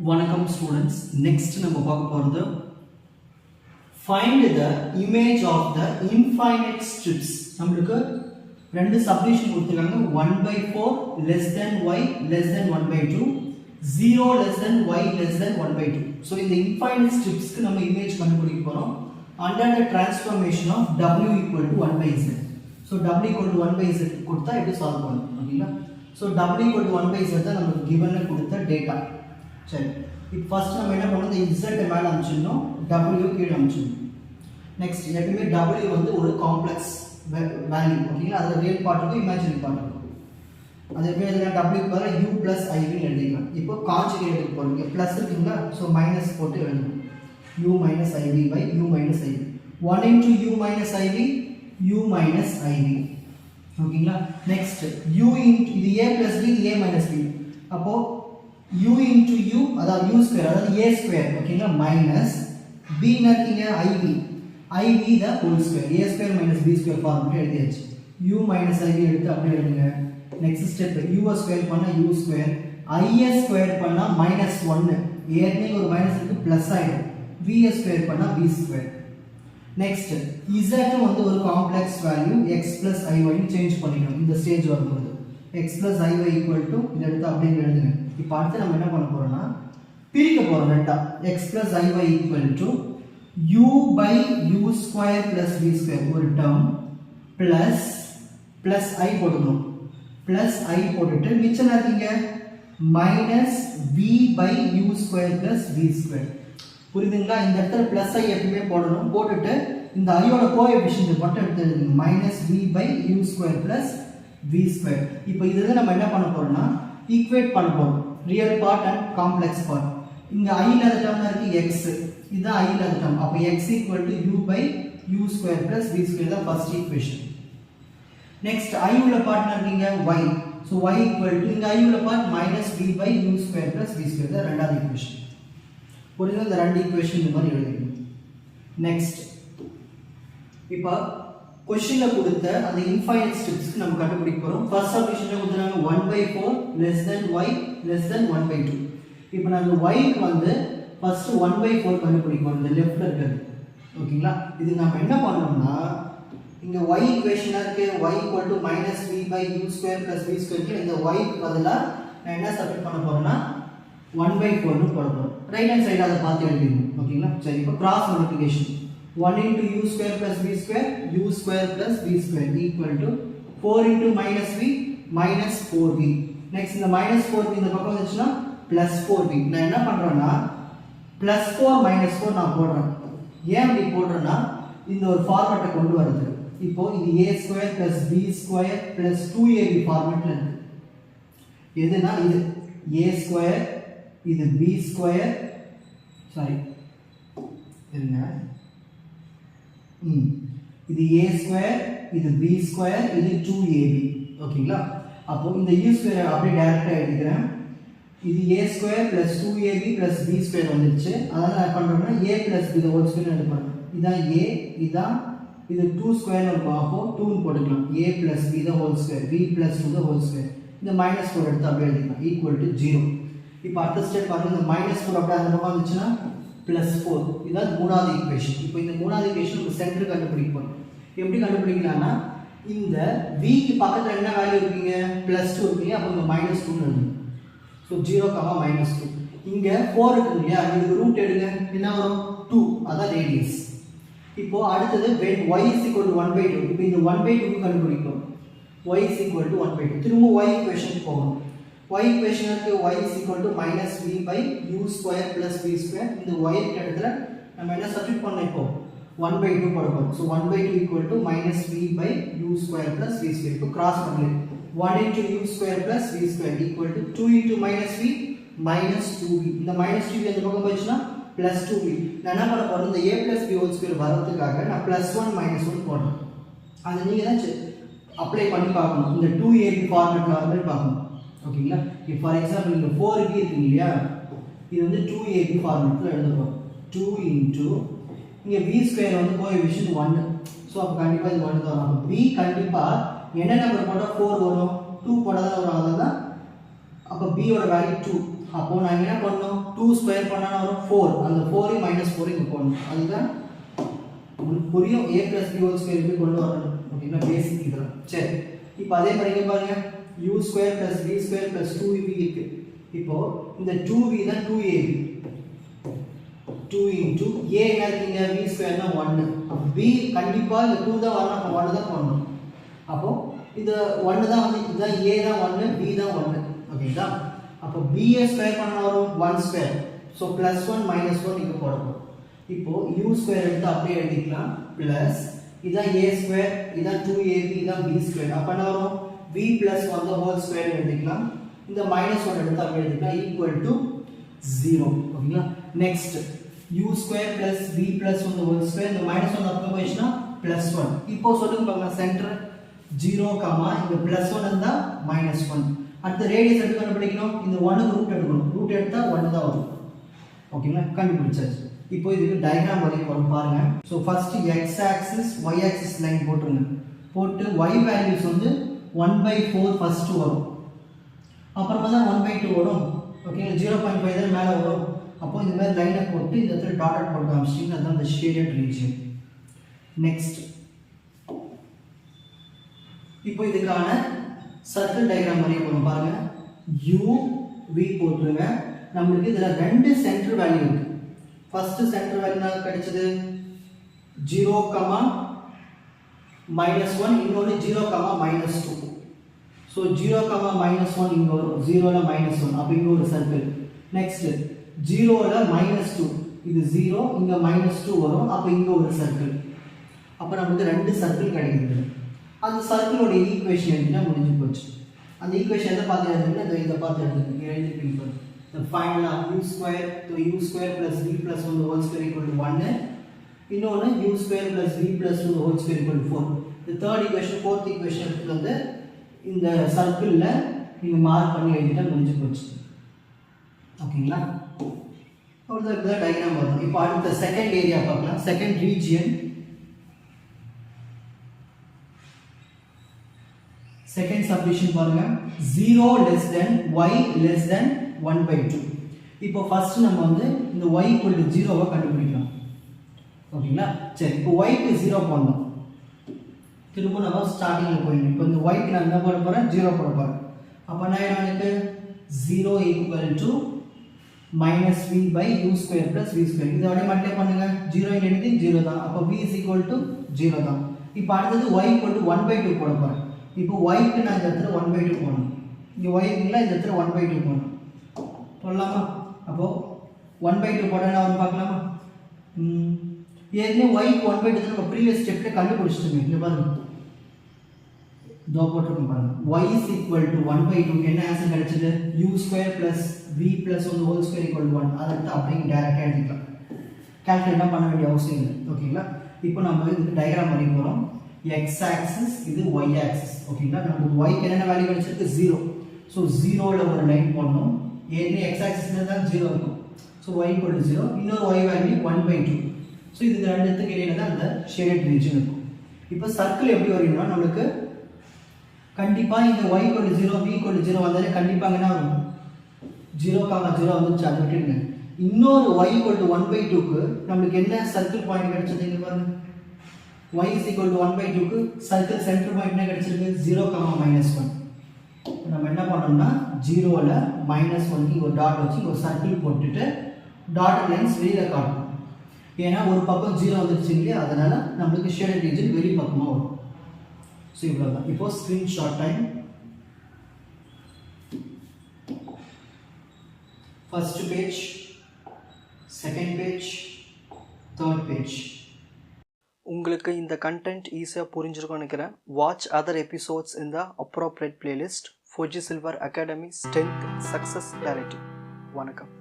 வணக்கம் students. Next நம்ம பார்க்க போகிறது find the image of the infinite strips. நம்மளுக்கு ரெண்டு சப்டிவிஷன் கொடுத்துருக்காங்க. 1/4 less than y less than 1/2, 0 less than y less than 1/2. So இந்த இன்ஃபைனைட் ஸ்ட்ரிப்ஸ்க்கு நம்ம இமேஜ் கண்டுபிடிக்க போகிறோம் under the transformation of w equal to 1/z. So w equal to 1/z கொடுத்தா எப்படி சால்வ் பண்ணணும் ஓகேங்களா. So w equal to 1/z தான் நமக்கு கிவனில் கொடுத்த டேட்டா. சரி, இப்போ ஃபர்ஸ்ட் நம்ம என்ன பண்ணணும், இந்த z மேலே அனுப்பிச்சிடணும், w கீழே அனுப்பிச்சிடணும். நெக்ஸ்ட் எப்பவுமே w வந்து ஒரு காம்ப்ளெக்ஸ் வேல்யூ ஓகேங்களா. அதில் ரியல் பார்ட் இருக்கும், இமேஜினரி பார்ட் இருக்கும். அது எப்படி எழுதலாம், w பதிலாக u + iv எழுதிக்கலாம். இப்போ கான்ஜுகேட் எடுக்க போகிறீங்க, ப்ளஸ் இருக்குங்களா, ஸோ மைனஸ் போட்டு எழுதணும். u - iv / u - iv 1 × u - iv u - iv ஓகேங்களா. நெக்ஸ்ட் u இது a + b, இது a - b. அப்போ u into u அதாவது u ஸ்கொயர் அதாவது a ஸ்கொயர் ஓகேங்களா minus b நர்க்கிங்க iv the whole square a square minus b square formula எழுதியாச்சு. u minus iv எடுத்து அப்படியே எழுதுங்க. நெக்ஸ்ட் ஸ்டெப் u ஸ்கொயர் பண்ணா u ஸ்கொயர் i ஸ்கொயர் பண்ணா -1 ஏற்கனவே ஒரு மைனஸ் இருக்கு பிளஸ் ஆயிடும். v ஸ்கொயர் பண்ணா b ஸ்கொயர். நெக்ஸ்ட் z வந்து ஒரு complex value x + iy change பண்ணிக்கணும் இந்த ஸ்டேஜ் வரும்போது x + iy = இத எடுத்து அப்படியே எழுதுங்க. இப்போ அடுத்து நம்ம என்ன பண்ண போறோம்னா பிரிக்க போறோம் ரெண்டா. x + iy = u / u square + v square ஒரு டேர்ம் பிளஸ் i போடணும். பிளஸ் i போட்டுட்டு மிச்சம் இருக்கீங்க -v / u square + v square. புரியுதுங்களா? இந்த இடத்துல பிளஸ் i எப்பவுமே போடணும். போட்டுட்டு இந்த i யோட கோஎஃபிஷியன்ட் மட்டும் எடுத்து எழுதுங்க. -v / u square + v square. இப்போ இதுல நம்ம என்ன பண்ண போறோம்னா ஈக்குவேட் பண்ண போறோம் real part and complex part. இங்க i இல்லாத டேர்ம்ல இருக்கு x, இதுதான் i இல்லாத டேர்ம். அப்ப x = u / u square + v square தான் ஃபர்ஸ்ட் ஈக்குவேஷன். நெக்ஸ்ட் i உள்ள பார்ட்ல இருக்கீங்க y. சோ y = இங்க i உள்ள part -v / u square + v square தான் இரண்டாவது ஈக்குவேஷன். புரியுதா? இந்த ரெண்டு ஈக்குவேஷன் இந்த மாதிரி எழுதிக்கணும். நெக்ஸ்ட் இப்போ क्वेश्चनல கொடுத்த அந்த இன்ஃபைனைட் ஸ்ட்ரிப்ஸ்க்கு நம்ம கண்டுபிடிக்க போறோம். ஃபர்ஸ்ட் சப்டிவிஷன்ல கொடுத்தாங்க 1/4 less than y less than 1/2. இப்போ நான் இந்த y க்கு வந்து ஃபர்ஸ்ட் 1/4 கண்டுபிடிக்க போறோம் இந்த லெஃப்ட்ல இருக்குது ஓகேங்களா. இது நாம என்ன பண்ணோம்னா இங்க y ஈக்குவேஷனா இருக்கு y = -v / u square + v square. இந்த y க்கு பதிலா நான் என்ன சப்ஸ்டிட் பண்ண போறேன்னா 1/4 னு போட போறேன். ரைட் ஹேண்ட் சைடுல அத பார்த்து எழுதிடணும் ஓகேங்களா. சரி, இப்போ cross multiplication 1 × u square + v square u square + v square = 4 × -v -4v. Next இந்த -4v இந்த பக்கம் வந்துச்சுனா +4v. நான் என்ன பண்றேன்னா +4 - 4 நான் போடுறேன். ஏன் இப்படி போடுறேன்னா இந்த ஒரு ஃபார்மட்டை கொண்டு வரது. இப்போ இது a² + b² + 2ab ஃபார்மட்ல இருக்கு. எதுனா இது a² இது b², சாரி என்ன இது a² இது b², இது 2ab ஓகேங்களா. அப்போ இந்த u² அப்படியே டைரக்டா எழுதிக்கிறேன். இது a² + 2ab + b² வந்துருச்சு. அதனால நான் பண்றேன்னா a + b the whole square எழுதணும். இதான் a, இதான் இது 2² இருக்கும். அப்போ 2 னு போட்டுக்கலாம். a + b the whole square b + 2 the whole square. இந்த -4 எடுத்து அப்படியே எழுதிக்கலாம் = 0. இப்போ அடுத்த ஸ்டெப் பாருங்க, இந்த -4 அப்படியே அந்த பக்கம் வந்துச்சுனா +4. இதான் மூணாவது ஈக்குவேஷன். இப்போ இந்த மூணாவது ஈக்குவேஷன் நம்ம சென்டர் கண்டுபிடிக்க போறோம். எப்படி கண்டுபிடிக்கலாம்னா இந்த v க்கு பக்கத்துல என்ன வேல்யூ இருக்கீங்க +2 இருக்கீங்க. அப்ப இங்க -2 னு எழுதணும். சோ 0, -2. இங்க 4 இருக்கு இல்லையா, இதுக்கு ரூட் எடுங்க, என்ன வரும் 2. அதான் ரேடியஸ். இப்போ அடுத்தது when y = 1/2. இப்போ இந்த 1/2 க்கு கண்டுபிடிக்கணும். y = 1/2. திரும்ப y ஈக்குவேஷனுக்கு போகணும். y ஈக்குவேஷனுக்கு y = -v / u square + v square. இந்த y க்கு இடத்துல நம்ம என்ன சப்ஸ்டிட் பண்ணோம், இப்போ 1/2 போட போறோம். So 1/2 = -v / u square + v square. இப்போ கிராஸ் பண்ணலாம். 1 × u square + v square = 2 × -v -2v. இந்த -2v அந்த பக்கம் போச்சுனா +2v. நான் என்ன பண்ண போறேன், இந்த a + b whole square வரதுக்காக நான் +1 -1 போடுறேன். அது நீங்க தான் அப்ளை பண்ணி பார்க்கணும். இந்த 2ab ஃபார்மட்ல வந்து பார்க்கணும் ஓகேங்களா. இப்போ ஃபார் எக்ஸாம்பிள் இந்த 4b இருக்கு இல்லையா, இது வந்து 2ab ஃபார்மட்ல எழுத போறோம். 2 * இங்க v² வந்து கோஎஃபிஷியன்ட் 1. சோ அப்ப கண்டிப்பா இது 1 தான். அப்ப b கண்டிப்பா என்ன நம்பர் போட்டா 4 வரும், 2 போட்டா தான் வரும். அதான் அப்போ b ஓட வேல்யூ 2. அப்போ நான் என்ன பண்ணணும் 2 ஸ்கொயர் பண்ணா வரும் 4. அந்த 4 மைனஸ் 4 இங்க போடணும். அதுதான் உங்களுக்கு புரியும் a plus b whole square எப்படி கொண்டு வரணும் அப்படின்னா பேசிக் இதெல்லாம். சரி இப்போ அதே மாதிரி இங்க பாருங்க u square plus v square plus 2v இருக்கு. இப்போ இந்த 2v தான் 2ab. 2 into a என்ன இருக்கீங்க v square னா 1. அப்போ b கண்டிப்பா இந்த 2 தான் வரணும். அப்போ 1 தான் போடணும். அப்போ இந்த 1 தான் வந்து இதுதான் a தான் 1 b தான் 1. ஓகேங்களா? அப்போ b ஸ்கொயர் பண்ணா வரும் 1 ஸ்கொயர். ஸோ +1 -1 இங்க போடணும். இப்போ u ஸ்கொயர் எடுத்து அப்படியே எழுதிக்கலாம் பிளஸ் இதான் a ஸ்கொயர் இதான் 2ab இதான் b ஸ்கொயர். அப்ப என்ன வரும் b + 1 the whole square எழுதிக்கலாம். இந்த -1 எடுத்து அப்படியே எழுதிக்கலாம் ஈக்குவல் டு 0. ஓகேங்களா? Next u square + b + 1 the whole square. இந்த -1 அப்படியே போயிடுச்சுனா +1. இப்போ சொல்லுங்க பாருங்க சென்டர் 0, இங்க +1 இருந்தா -1. அடுத்து ரேடியஸ் எடுத்து கண்டுபிடிக்கணும். இந்த 1 க்கு ரூட் எடுக்கணும். ரூட் எடுத்தா 1 தான் வரும். ஓகேங்களா? கண்டுபிடிச்சாச்சு. இப்போ இதுக்கு டயகிராம் வரைய போறோம் பாருங்க. So first x axis y axis line போட்டுருங்க. போட்டு y வேல்யூஸ் வந்து 1/4 ஃபர்ஸ்ட் வரும். அப்புறமா தான் 1/2 வரும். ஓகேங்களா? 0.5 தான் மேல வரும். அப்போ இந்த மாதிரி லைனை போட்டு இந்த இடத்துல டாட்டட் போட்டு காமிச்சிட்டீங்க. அதான் the shaded region. நெக்ஸ்ட் இப்போ இதுக்கான சர்க்கிள் டயகிராம் வரைய போறோம் பாருங்க. u v போட்டுருங்க. நமக்கு இதுல ரெண்டு சென்டர் வேல்யூ இருக்கு. ஃபர்ஸ்ட் சென்டர் வேல்யூ என்ன கிடைச்சது 0, -1 இன்னொரு 0, -2. சோ 0, -1 இங்க வரும். 0 ல -1 அப்ப இங்க ஒரு சர்க்கிள். நெக்ஸ்ட் 0 ல -2 இது 0 இங்க -2 வரும். அப்ப இங்க ஒரு சர்க்கிள். அப்ப நமக்கு ரெண்டு சர்க்கிள் கிடைக்குது. அந்த சர்க்கிளோட ஈக்குவேஷன் எழுதினா முடிஞ்சு போச்சு. அந்த ஈக்குவேஷன் எதை பார்த்து எழுதுறீங்கன்னா இதை பார்த்து எழுதுங்க. எழுதிப்பீங்க. The final u square plus v plus 1 the whole square equal to 1. இன்னொன்று u square plus v plus 2 the whole square equal to 4. The third equation, fourth equation வந்து இந்த சர்க்கிள்ல நீங்க மார்க் பண்ணி எழுதிட்டா முடிஞ்சு போச்சு. ஓகேங்களா? அவ்வளவுதான். இதுதான் டயகிராம் வரும். இப்போ அடுத்த செகண்ட் ஏரியா பார்க்கலாம். Second region. செகண்ட் சப்டிவிஷன் பாருங்க. 0 less than y less than 1/2. இப்போ ஃபர்ஸ்ட் நம்ம வந்து இந்த y = 0 கண்டுபிடிக்கலாம். ஓகேங்களா? சரி இப்போ y க்கு 0 போடணும். திரும்ப நம்ம ஸ்டார்டிங்ல போயிடணும். இப்போ இந்த y க்கு நான் என்ன போட போறேன் 0 போட போறேன். அப்ப நான் எனக்கு 0 = -v/u square + v square. இத அப்படியே மல்டிப்ளை பண்ணுங்க. 0 × anything 0 தான். அப்ப v = 0 தான். இப்போ அடுத்து y = 1/2 போட போறேன். இப்போ y க்கு நான் இந்த இடத்துல 1/2 போடணும். இங்க y இருக்குல இந்த இடத்துல 1/2 போடணும். போடலாமா? அப்போ 1/2 போட்டா என்ன வரும் பார்க்கலாமா? ஏற்கனவே y க்கு 1/2 நம்ம ப்ரீவியஸ் ஸ்டெப்ல கண்டுபிடிச்சிட்டோம். இங்க பாருங்க. தோ போட்டுறோம் பாருங்க. y = 1/2 என்ன ஆன்சர் கிடைச்சது? u square plus v plus 1 the whole square equal to 1. அதை அப்படியே டைரக்டா எழுதிக்கலாம். கால்குலேட் பண்ண வேண்டிய அவசியம் இல்லை. ஓகேங்களா? இப்போ நம்ம இதுக்கு டயகிராம் வரைய போறோம். x ஆக்சிஸ் இது y ஆக்சிஸ். ஓகேங்களா? நமக்கு y க்கு என்ன வேல்யூ கிடைச்சிருக்கு 0. சோ 0 ல ஒரு லைன் போடணும். ஏற்கனவே x ஆக்சிஸ்ல தான் 0 இருக்கும். So y = 0. இன்னொரு y வேல்யூ 1/2. சோ இது ரெண்டுத்துக்கு இடையில தான் அந்த ஷேடட் ரீஜன் இருக்கும். இப்போ சர்க்கிள் எப்படி வரையணும்னா நமக்கு கண்டிப்பா இந்த y = 0 v = 0 வந்தாலே கண்டிப்பா என்ன வரும் 0, 0 வந்துச்சு. அதை விட்டுடுங்க. இன்னொரு y = 1/2 க்கு நமக்கு என்ன சர்க்கிள் பாயிண்ட் கிடைச்சது இங்க பாருங்க. y = 1/2 க்கு சர்க்கிள் சென்டர் பாயிண்ட் என்ன கிடைச்சிருக்கு 0, -1. நம்ம என்ன பண்ணோம்னா 0 ல -1 க்கு ஒரு டாட் வச்சு ஒரு சர்க்கிள் போட்டுட்டு டாட்டட் லைன்ஸ் வெளியில காட்டணும். ஏன்னா ஒரு பக்கம் 0 வந்துருச்சு இல்லையா? அதனால நமக்கு ஷேடட் ரீஜன் வெளி பக்கமா வரும். சோ இவ்வளவுதான். இப்போ screenshot time. First page, second page, third page. உங்களுக்கு இந்த கண்டென்ட் ஈஸியாக புரிஞ்சிருக்கும்னு நினைக்கிறேன். வாட்ச் அதர் எபிசோட்ஸ் இன் த appropriate playlist. Fuji silver academy strength success directive. வணக்கம்.